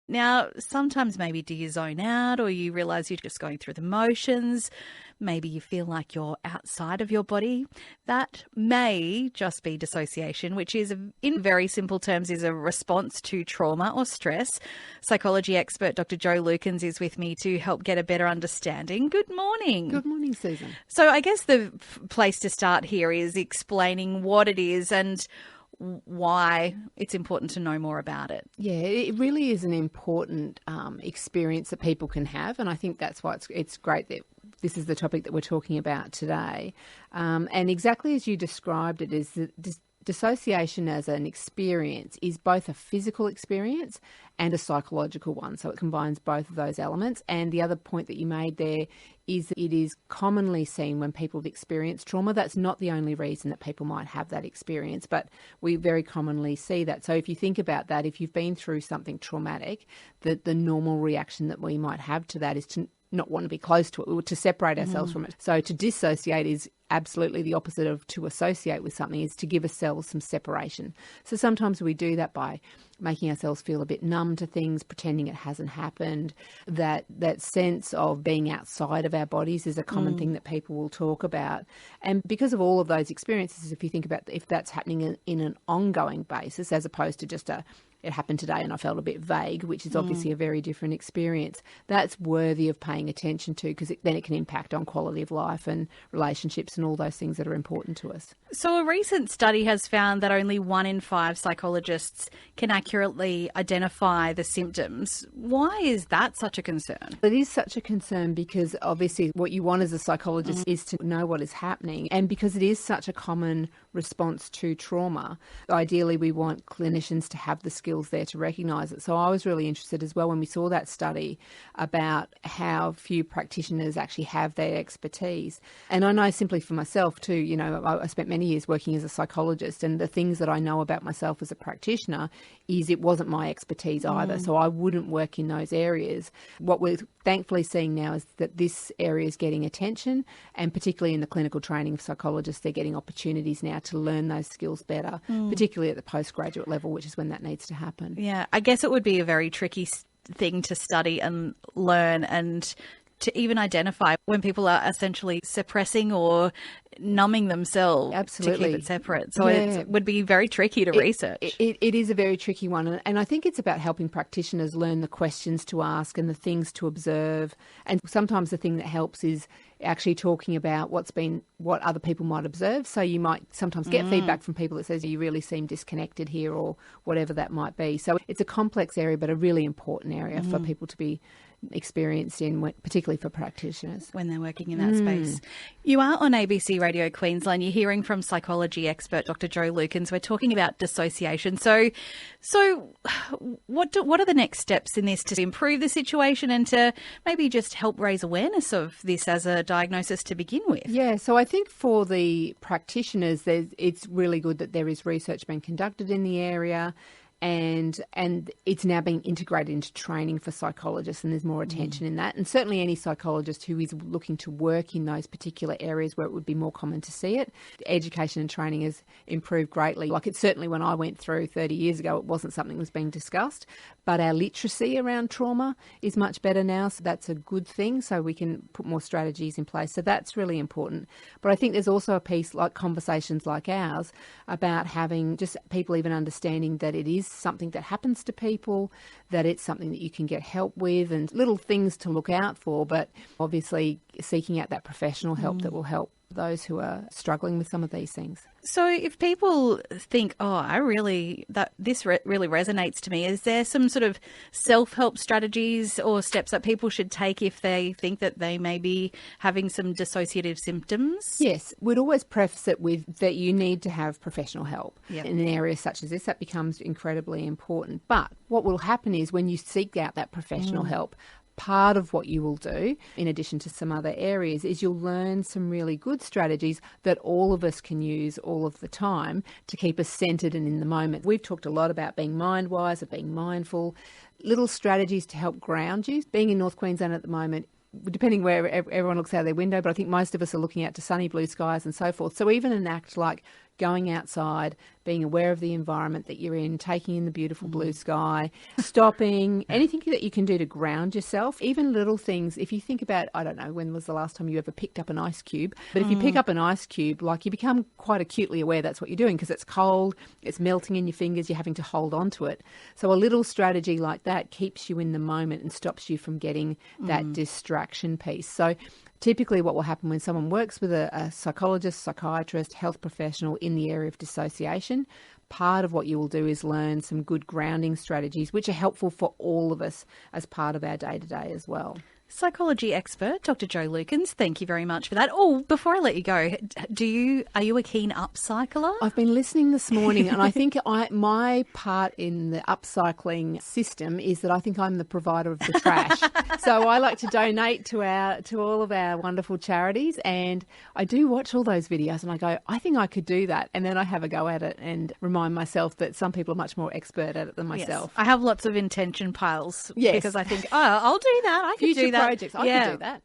Now, sometimes maybe do you zone out or you realize you're just going through the motions? Maybe you feel like you're outside of your body. That may just be dissociation, which is, in very simple terms, is a response to trauma or stress. Psychology expert Dr. Jo Lukens is with me to help get a better understanding. Good morning. Good morning, Susan. So I guess the place to start here is explaining what it is and why it's important to know more about it. Yeah, it really is an important experience that people can have, and I think that's why it's great that this is the topic that we're talking about today. And exactly as you described it, is that dissociation as an experience is both a physical experience and a psychological one. So it combines both of those elements. And the other point that you made there is that it is commonly seen when people have experienced trauma. That's not the only reason that people might have that experience, but we very commonly see that. So if you think about that, if you've been through something traumatic, the normal reaction that we might have to that is to not want to be close to it, to separate ourselves from it. So to dissociate is absolutely the opposite of to associate with something, is to give ourselves some separation. So sometimes we do that by making ourselves feel a bit numb to things, pretending it hasn't happened. That sense of being outside of our bodies is a common thing that people will talk about. And because of all of those experiences, if you think about if that's happening in an ongoing basis, as opposed to just it happened today and I felt a bit vague, which is obviously a very different experience, that's worthy of paying attention to, because then it can impact on quality of life and relationships and all those things that are important to us. So a recent study has found that only 1 in 5 psychologists can accurately identify the symptoms. Why is that such a concern? It is such a concern because obviously what you want as a psychologist is to know what is happening. And because it is such a common response to trauma, ideally we want clinicians to have the skills there to recognise it. So I was really interested as well when we saw that study about how few practitioners actually have that expertise. And I know simply for myself too, you know, I spent many years working as a psychologist, and the things that I know about myself as a practitioner is it wasn't my expertise either. So I wouldn't work in those areas. What we're thankfully seeing now is that this area is getting attention, and particularly in the clinical training of psychologists, they're getting opportunities now to learn those skills better, particularly at the postgraduate level, which is when that needs to happen. Yeah, I guess it would be a very tricky thing to study and learn, and to even identify when people are essentially suppressing or numbing themselves. Absolutely. To keep it separate. So it would be very tricky to research. It is a very tricky one. And I think it's about helping practitioners learn the questions to ask and the things to observe. And sometimes the thing that helps is actually talking about what other people might observe. So you might sometimes get feedback from people that says you really seem disconnected here, or whatever that might be. So it's a complex area, but a really important area for people to be experienced in, particularly for practitioners when they're working in that space. You are on ABC Radio Queensland. You're hearing from psychology expert Dr. Jo Lukens. We're talking about dissociation. So what are the next steps in this to improve the situation and to maybe just help raise awareness of this as a diagnosis to begin with? Yeah, so I think for the practitioners, it's really good that there is research being conducted in the area. And it's now being integrated into training for psychologists, and there's more attention in that. And certainly any psychologist who is looking to work in those particular areas where it would be more common to see it, the education and training has improved greatly. Like, it's certainly when I went through 30 years ago, it wasn't something that was being discussed. But our literacy around trauma is much better now, so that's a good thing. So we can put more strategies in place. So that's really important. But I think there's also a piece like conversations like ours about having just people even understanding that it is something that happens to people, that it's something that you can get help with, and little things to look out for, but obviously seeking out that professional help that will help those who are struggling with some of these things. So if people think, really resonates to me, is there some sort of self-help strategies or steps that people should take if they think that they may be having some dissociative symptoms? Yes, we'd always preface it with that you need to have professional help. Yep. In an area such as this, that becomes incredibly important. But what will happen is when you seek out that professional help, part of what you will do, in addition to some other areas, is you'll learn some really good strategies that all of us can use all of the time to keep us centred and in the moment. We've talked a lot about being mind-wise, of being mindful, little strategies to help ground you. Being in North Queensland at the moment, depending where everyone looks out their window, but I think most of us are looking out to sunny blue skies and so forth. So even an act like going outside, being aware of the environment that you're in, taking in the beautiful blue sky, stopping, anything that you can do to ground yourself, even little things. If you think about, I don't know, when was the last time you ever picked up an ice cube? But if you pick up an ice cube, like, you become quite acutely aware that's what you're doing because it's cold, it's melting in your fingers, you're having to hold on to it. So a little strategy like that keeps you in the moment and stops you from getting that distraction piece. So typically what will happen when someone works with a psychologist, psychiatrist, health professional in the area of dissociation, part of what you will do is learn some good grounding strategies, which are helpful for all of us as part of our day-to-day as well. Psychology expert, Dr. Jo Lukens, thank you very much for that. Oh, before I let you go, are you a keen upcycler? I've been listening this morning, and I think my part in the upcycling system is that I think I'm the provider of the trash. So I like to donate to all of our wonderful charities, and I do watch all those videos, and I go, I think I could do that, and then I have a go at it and remind myself that some people are much more expert at it than myself. Yes. I have lots of intention piles yes. because I think, I'll do that. I could do that. Projects. I could do that.